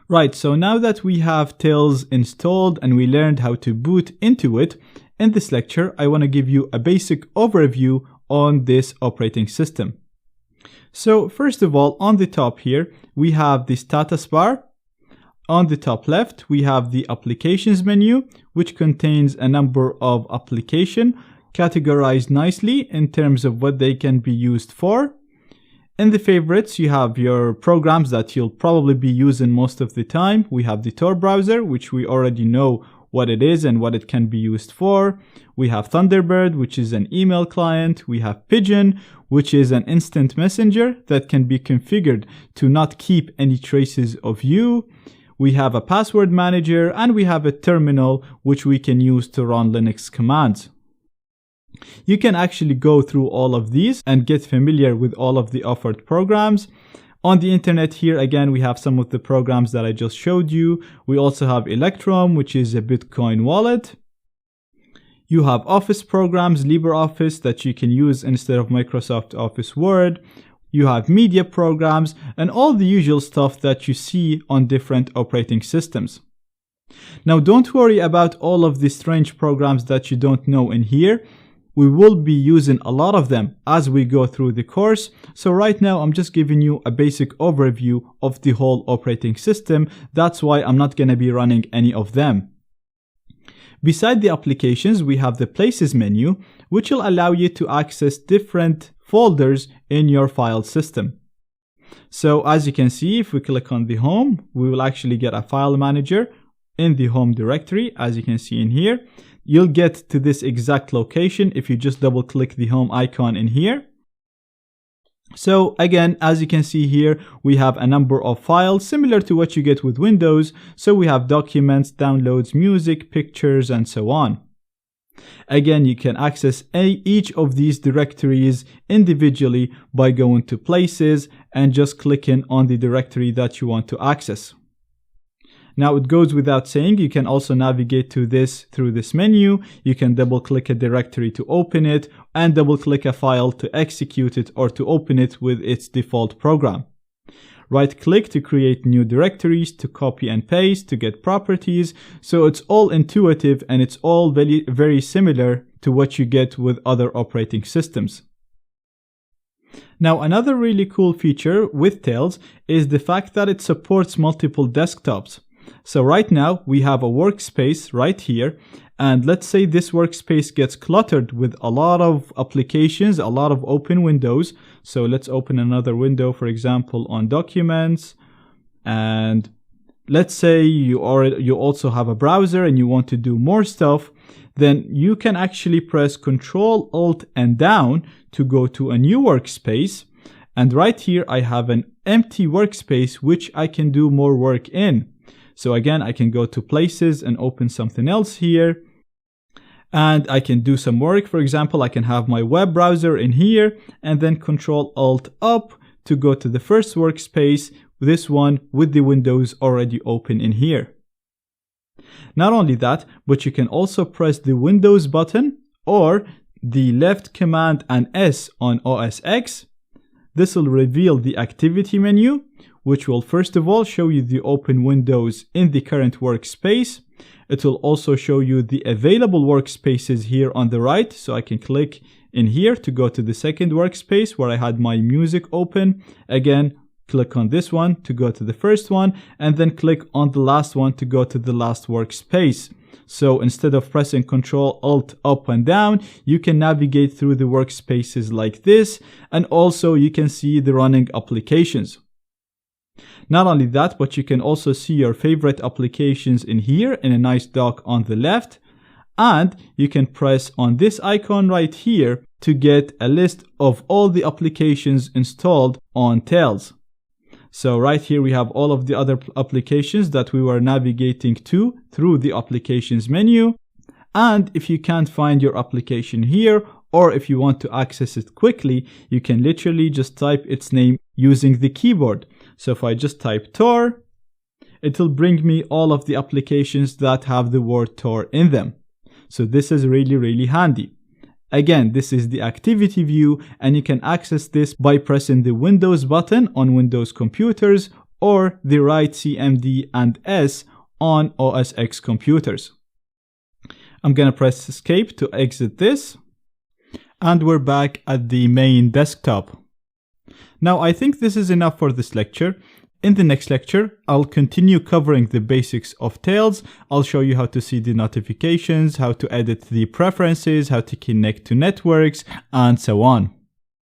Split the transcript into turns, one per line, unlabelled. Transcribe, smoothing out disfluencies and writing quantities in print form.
Right, so now that we have Tails installed and we learned how to boot into it, in this lecture I want to give you a basic overview on this operating system. So first of all, on the top here, we have the status bar. On the top left, we have the applications menu, which contains a number of applications categorized nicely in terms of what they can be used for. In the favorites, you have your programs that you'll probably be using most of the time. We have the Tor browser, which we already know what it is and what it can be used for. We have Thunderbird, which is an email client. We have Pigeon, which is an instant messenger that can be configured to not keep any traces of you. We have a password manager, and we have a terminal, which we can use to run Linux commands. You can actually go through all of these and get familiar with all of the offered programs. On the internet here, again, we have some of the programs that I just showed you. We also have Electrum, which is a Bitcoin wallet. You have Office programs, LibreOffice, that you can use instead of Microsoft Office Word. You have media programs and all the usual stuff that you see on different operating systems. Now, don't worry about all of the strange programs that you don't know in here. We will be using a lot of them as we go through the course. So right now, I'm just giving you a basic overview of the whole operating system. That's why I'm not going to be running any of them. Beside the applications, we have the Places menu, which will allow you to access different folders in your file system. So as you can see, if we click on the home, we will actually get a file manager in the home directory, as you can see in here. You'll get to this exact location if you just double click the home icon in here. So again, as you can see here, we have a number of files similar to what you get with Windows. So we have documents, downloads, music, pictures, and so on. Again, you can access each of these directories individually by going to Places and just clicking on the directory that you want to access. Now, it goes without saying, you can also navigate to this through this menu. You can double click a directory to open it and double click a file to execute it or to open it with its default program. Right click to create new directories, to copy and paste, to get properties. So it's all intuitive and it's all very, very similar to what you get with other operating systems. Now, another really cool feature with Tails is the fact that it supports multiple desktops. So right now we have a workspace right here, and let's say this workspace gets cluttered with a lot of applications, a lot of open windows. So let's open another window, for example, on Documents, and let's say you also have a browser and you want to do more stuff. Then you can actually press Ctrl, Alt, and down to go to a new workspace. And right here I have an empty workspace which I can do more work in. So again, I can go to Places and open something else here. And I can do some work. For example, I can have my web browser in here and then Ctrl Alt up to go to the first workspace, this one with the windows already open in here. Not only that, but you can also press the Windows button or the left command and S on OS X. This will reveal the activity menu, which will first of all show you the open windows in the current workspace. It will also show you the available workspaces here on the right. So I can click in here to go to the second workspace where I had my music open. Again, click on this one to go to the first one, and then click on the last one to go to the last workspace. So instead of pressing Ctrl Alt up and down, you can navigate through the workspaces like this, and also you can see the running applications. Not only that, but you can also see your favorite applications in here in a nice dock on the left. And you can press on this icon right here to get a list of all the applications installed on Tails. So right here we have all of the other applications that we were navigating to through the applications menu. And if you can't find your application here, or if you want to access it quickly, you can literally just type its name using the keyboard. So if I just type Tor, it will bring me all of the applications that have the word Tor in them. So this is really, really handy. Again, this is the activity view, and you can access this by pressing the Windows button on Windows computers or the write CMD and S on OS X computers. I'm gonna press escape to exit this, and we're back at the main desktop. Now I think this is enough for this lecture. In the next lecture, I'll continue covering the basics of Tails. I'll show you how to see the notifications, how to edit the preferences, how to connect to networks, and so on.